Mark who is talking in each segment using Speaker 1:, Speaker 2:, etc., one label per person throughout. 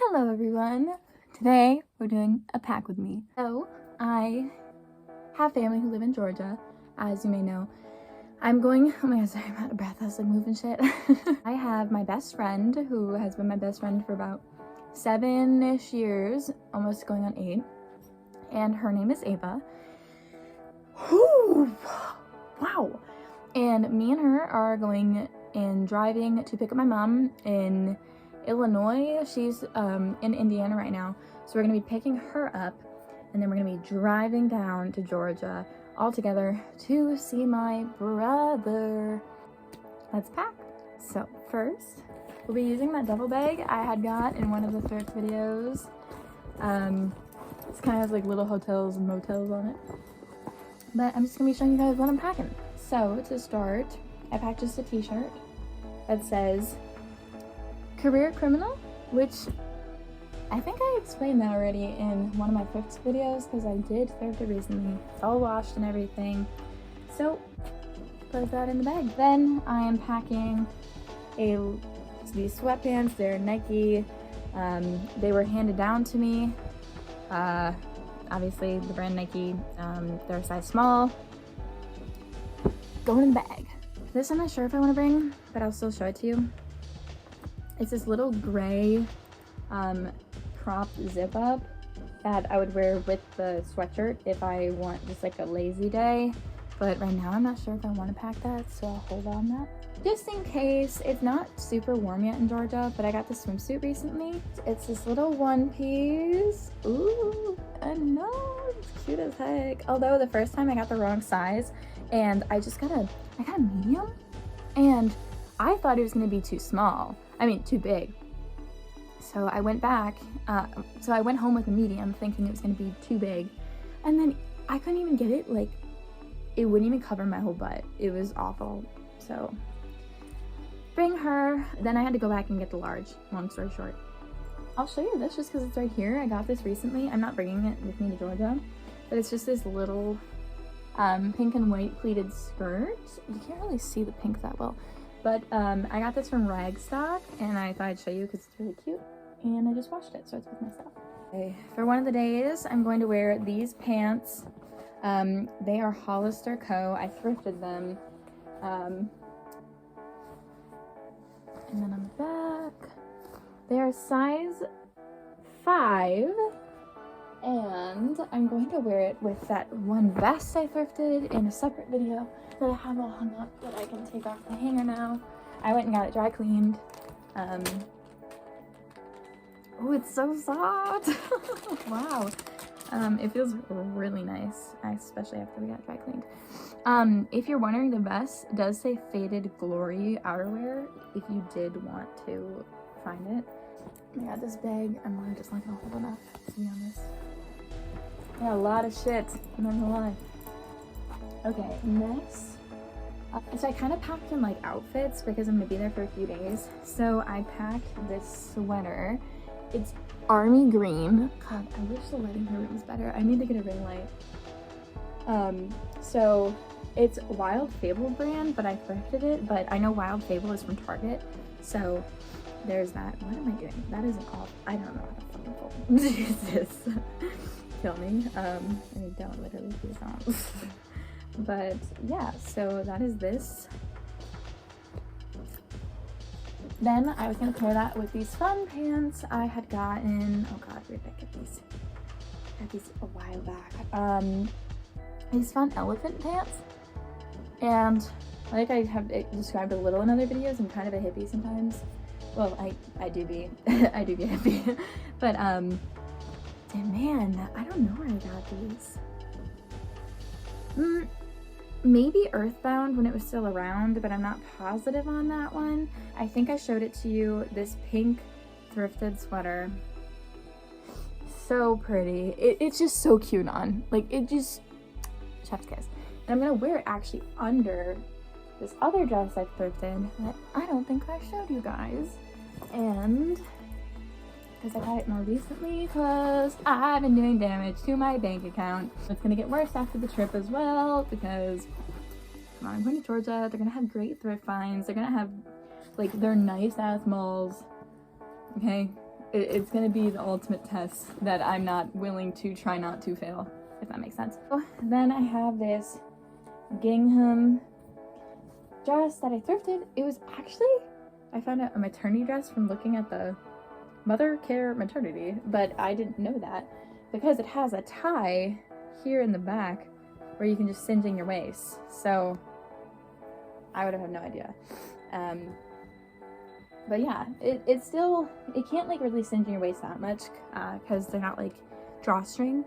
Speaker 1: Hello everyone! Today we're doing a pack with me. So I have family who live in Georgia, as you may know. I'm going, oh my god, sorry, I'm out of breath, I was like moving shit. I have my best friend who has been my best friend for about 7-ish years, almost going on 8. And her name is Ava. Whew! Wow! And me and her are going and driving to pick up my mom in Illinois. She's in Indiana right now, so we're gonna be picking her up and then we're gonna be driving down to Georgia all together to see my brother. Let's pack. So first we'll be using that duffel bag I had got in one of the thrift videos. This kind of has like little hotels and motels on it, but I'm just gonna be showing you guys what I'm packing. So to start, I packed just a t-shirt that says Career Criminal, which I think I explained that already in one of my thrift videos because I did thrift it recently. It's all washed and everything. So put that in the bag. Then I am packing these sweatpants. They're Nike. They were handed down to me. Obviously the brand Nike. They're a size small. Going in the bag. This I'm not sure if I want to bring, but I'll still show it to you. It's this little gray crop zip up that I would wear with the sweatshirt if I want just like a lazy day. But right now I'm not sure if I want to pack that, so I'll hold on that. Just in case. It's not super warm yet in Georgia, but I got this swimsuit recently. It's this little one piece. Ooh, I know, it's cute as heck. Although the first time I got the wrong size and I got a medium and I thought it was gonna be too small. I mean, too big. So I went back, so I went home with a medium thinking it was gonna be too big. And then I couldn't even get it, like, it wouldn't even cover my whole butt. It was awful. So, bring her. Then I had to go back and get the large, long story short. I'll show you this just because it's right here. I got this recently. I'm not bringing it with me to Georgia, but it's just this little pink and white pleated skirt. You can't really see the pink that well. But I got this from Ragstock and I thought I'd show you because it's really cute. And I just washed it, so it's with my stuff. Okay, for one of the days, I'm going to wear these pants. They are Hollister Co. I thrifted them. And then on the back, they are size 5. And I'm going to wear it with that one vest I thrifted in a separate video that I have all hung up that I can take off the hanger now. I went and got it dry cleaned. Oh, it's so soft. Wow. It feels really nice, especially after we got dry cleaned. If you're wondering, the vest does say Faded Glory outerwear if you did want to find it. I got this bag. I'm really just not gonna hold enough, to be honest. I got a lot of shit, I'm not gonna lie. Okay, next. So I kind of packed in like outfits because I'm gonna be there for a few days. So I packed this sweater. It's army green. God, I wish the lighting here was better. I need to get a ring light. So it's Wild Fable brand, but I thrifted it. But I know Wild Fable is from Target, so there's that. What am I doing? That isn't off. I don't know how to fucking fold. Jesus, kill me. I don't literally please don't. But yeah, so that is this. Then I was gonna pair that with these fun pants I had gotten. Oh god, where did I get these? I got these a while back. These fun elephant pants. And like I have described a little in other videos, I'm kind of a hippie sometimes. Well, I do be I do be a hippie. But and man, I don't know where I got these. Maybe Earthbound when it was still around, but I'm not positive on that one. I think I showed it to you, this pink thrifted sweater. So pretty. It's just so cute on. Like, it just, chef's kiss. And I'm gonna wear it actually under this other dress I thrifted that I don't think I showed you guys. And because I got it more recently because I've been doing damage to my bank account. It's gonna get worse after the trip as well because come on, I'm going to Georgia. They're gonna have great thrift finds. They're gonna have like, they're nice ass malls. Okay, it's gonna be the ultimate test that I'm not willing to try not to fail, if that makes sense. Oh, then I have this gingham dress that I thrifted. It was actually, I found out a maternity dress from looking at the Mother Care maternity, but I didn't know that because it has a tie here in the back where you can just cinch in your waist. So I would have had no idea. But yeah, it's still, it can't like really cinch in your waist that much because they're not like drawstring,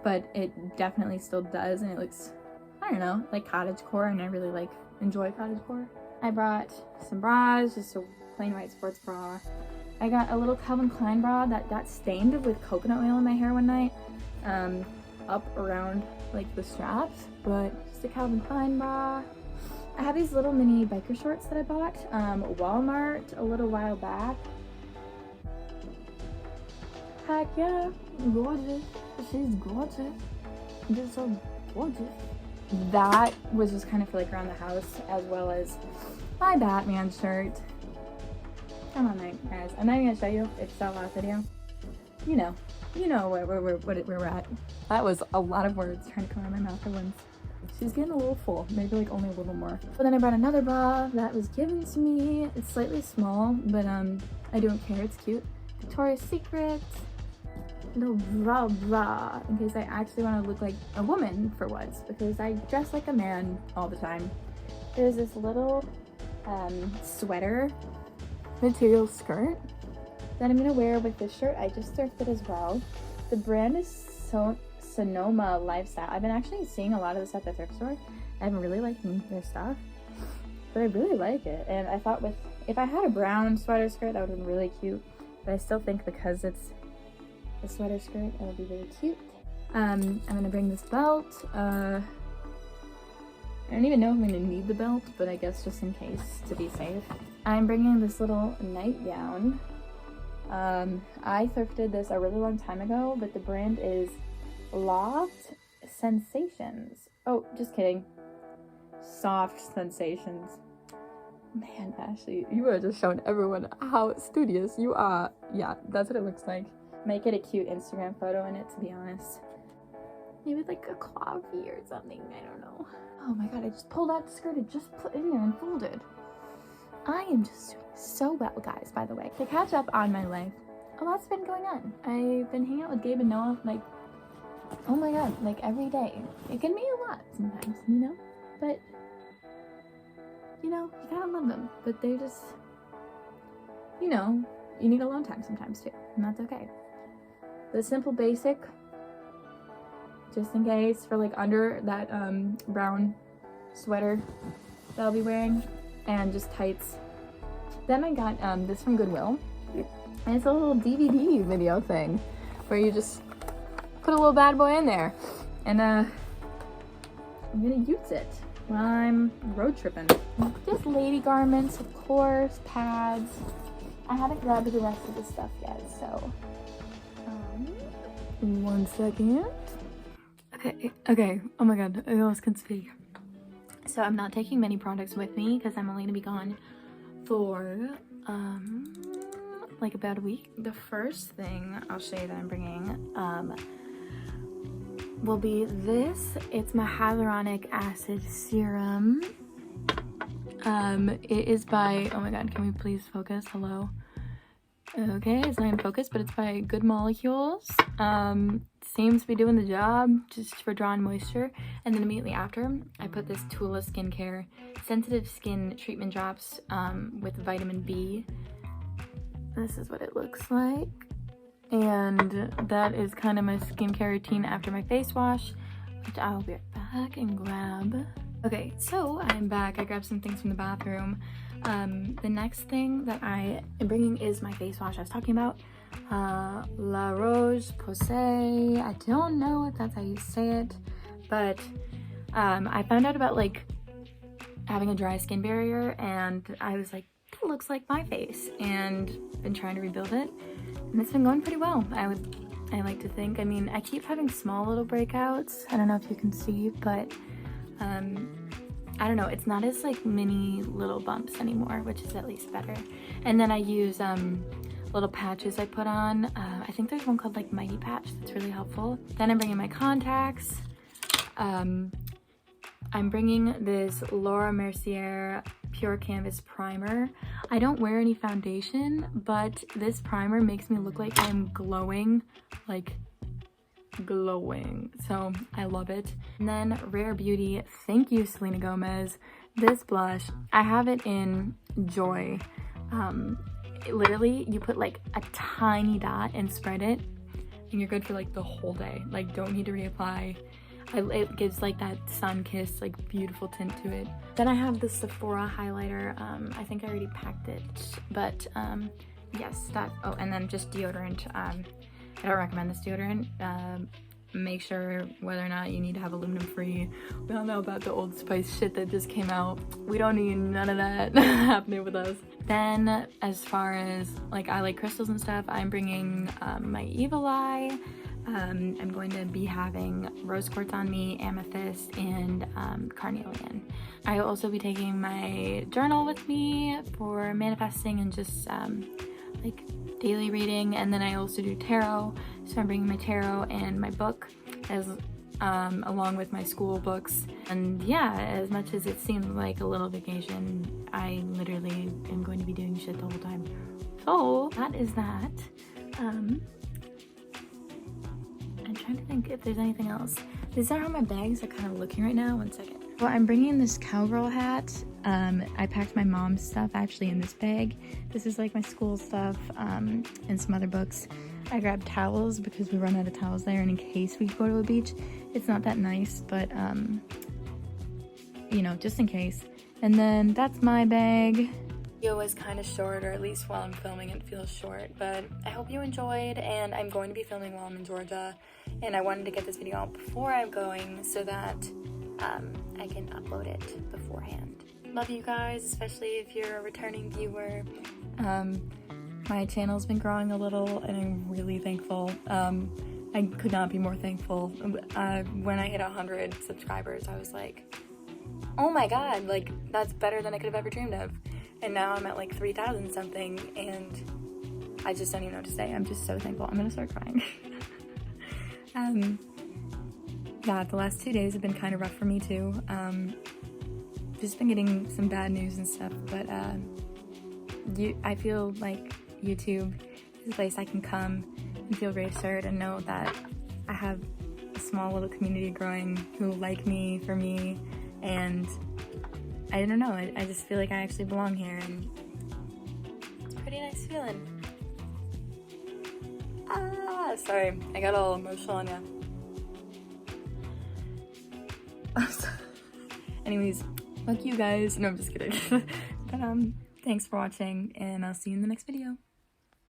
Speaker 1: but it definitely still does, and it looks, I don't know, like cottagecore, and I really like enjoy cottagecore. I brought some bras, just a plain white sports bra. I got a little Calvin Klein bra that got stained with coconut oil in my hair one night, up around like the straps, but just a Calvin Klein bra. I have these little mini biker shorts that I bought Walmart a little while back. Heck yeah, gorgeous. She's gorgeous. Just so gorgeous. That was just kind of for like around the house, as well as my Batman shirt. Come on, guys. I'm not even gonna show you. It's that last video. You know where we're at. That was a lot of words trying to come out of my mouth at once. She's getting a little full, maybe like only a little more. But then I brought another bra that was given to me. It's slightly small, but I don't care. It's cute. Victoria's Secret. Little bra, in case I actually want to look like a woman for once, because I dress like a man all the time. There's this little sweater material skirt that I'm gonna wear with this shirt. I just thrifted as well. The brand is Sonoma Lifestyle. I've been actually seeing a lot of this at the thrift store. I'm really liking their stuff, but I really like it. And I thought if I had a brown sweater skirt, that would have been really cute. But I still think because it's a sweater skirt, it'll be really cute. I'm gonna bring this belt. I don't even know if I'm gonna need the belt, but I guess just in case, to be safe. I'm bringing this little nightgown. I thrifted this a really long time ago, but the brand is Loft Sensations. Oh, just kidding. Soft Sensations. Man, Ashley, you are just showing everyone how studious you are. Yeah, that's what it looks like. Make it a cute Instagram photo in it, to be honest. Maybe like a coffee or something, I don't know. Oh my god, I just pulled out the skirt and just put in there and folded. I am just doing so well, guys, by the way. To catch up on my life, a lot's been going on. I've been hanging out with Gabe and Noah, like, oh my god, like every day. It can be a lot sometimes, you know? But, you know, you gotta love them. But they're just, you know, you need alone time sometimes too, and that's okay. The simple basic, just in case, for like under that brown sweater that I'll be wearing, and just tights. Then I got this from Goodwill, and it's a little DVD video thing where you just put a little bad boy in there, and I'm gonna use it while I'm road tripping. Just lady garments, of course, pads. I haven't grabbed the rest of the stuff yet, so 1 second. Okay, oh my god, I almost can speak. So I'm not taking many products with me because I'm only gonna be gone for like about a week. The first thing I'll show you that I'm bringing will be this. It's my hyaluronic acid serum. It is by, oh my god, can we please focus? Hello. Okay, it's not in focus, but it's by Good Molecules. Seems to be doing the job just for drawing moisture. And then immediately after, I put this Tula Skincare Sensitive Skin Treatment Drops with vitamin B. This is what it looks like. And that is kind of my skincare routine after my face wash, which I will be right back and grab. Okay, so I'm back. I grabbed some things from the bathroom. The next thing that I am bringing is my face wash I was talking about. La Roche-Posay. I don't know if that's how you say it, but I found out about like having a dry skin barrier, and I was like, that looks like my face, and been trying to rebuild it, and it's been going pretty well. I like to think. I mean, I keep having small little breakouts. I don't know if you can see, but I don't know, it's not as like mini little bumps anymore, which is at least better. And then I use little patches I put on. I think there's one called like Mighty Patch that's really helpful. Then I'm bringing my contacts. I'm bringing this Laura Mercier Pure Canvas Primer. I don't wear any foundation, but this primer makes me look like I'm glowing, like glowing. So I love it. And then Rare Beauty, thank you Selena Gomez. This blush, I have it in Joy. Literally, you put like a tiny dot and spread it, and you're good for like the whole day. Like, don't need to reapply. It gives like that sun-kissed, like beautiful tint to it. Then I have the Sephora highlighter. I think I already packed it, but yes, that. Oh, and then just deodorant. I don't recommend this deodorant. Make sure whether or not you need to have aluminum free. We all know about the Old Spice shit that just came out. We don't need none of that happening with us. Then as far as like I like crystals and stuff, I'm bringing my Evil Eye. I'm going to be having rose quartz on me, amethyst, and carnelian. I'll also be taking my journal with me for manifesting and just like daily reading. And then I also do tarot, so I'm bringing my tarot and my book as along with my school books. And yeah, as much as it seems like a little vacation, I literally am going to be doing shit the whole time. So that is that. I'm trying to think if there's anything else. These are how my bags are kind of looking right now. One second. Well, I'm bringing this cowgirl hat. I packed my mom's stuff actually in this bag. This is like my school stuff and some other books. I grabbed towels because we run out of towels there, and in case we go to a beach. It's not that nice, but you know, just in case. And then that's my bag. Video was kind of short, or at least while I'm filming it feels short, but I hope you enjoyed. And I'm going to be filming while I'm in Georgia, and I wanted to get this video out before I'm going so that I can upload it beforehand. Love you guys, especially if you're a returning viewer. My channel's been growing a little, and I'm really thankful. I could not be more thankful. When I hit 100 subscribers, I was like, oh my god, like that's better than I could have ever dreamed of. And now I'm at like 3,000 something, and I just don't even know what to say. I'm just so thankful. I'm gonna start crying. Yeah, the last 2 days have been kind of rough for me too. Just been getting some bad news and stuff, but I feel like YouTube is a place I can come and feel reassured and know that I have a small little community growing who like me for me, and I don't know, I just feel like I actually belong here, and it's a pretty nice feeling. Sorry, I got all emotional on you. Anyways, fuck you guys. No, I'm just kidding. But thanks for watching, and I'll see you in the next video.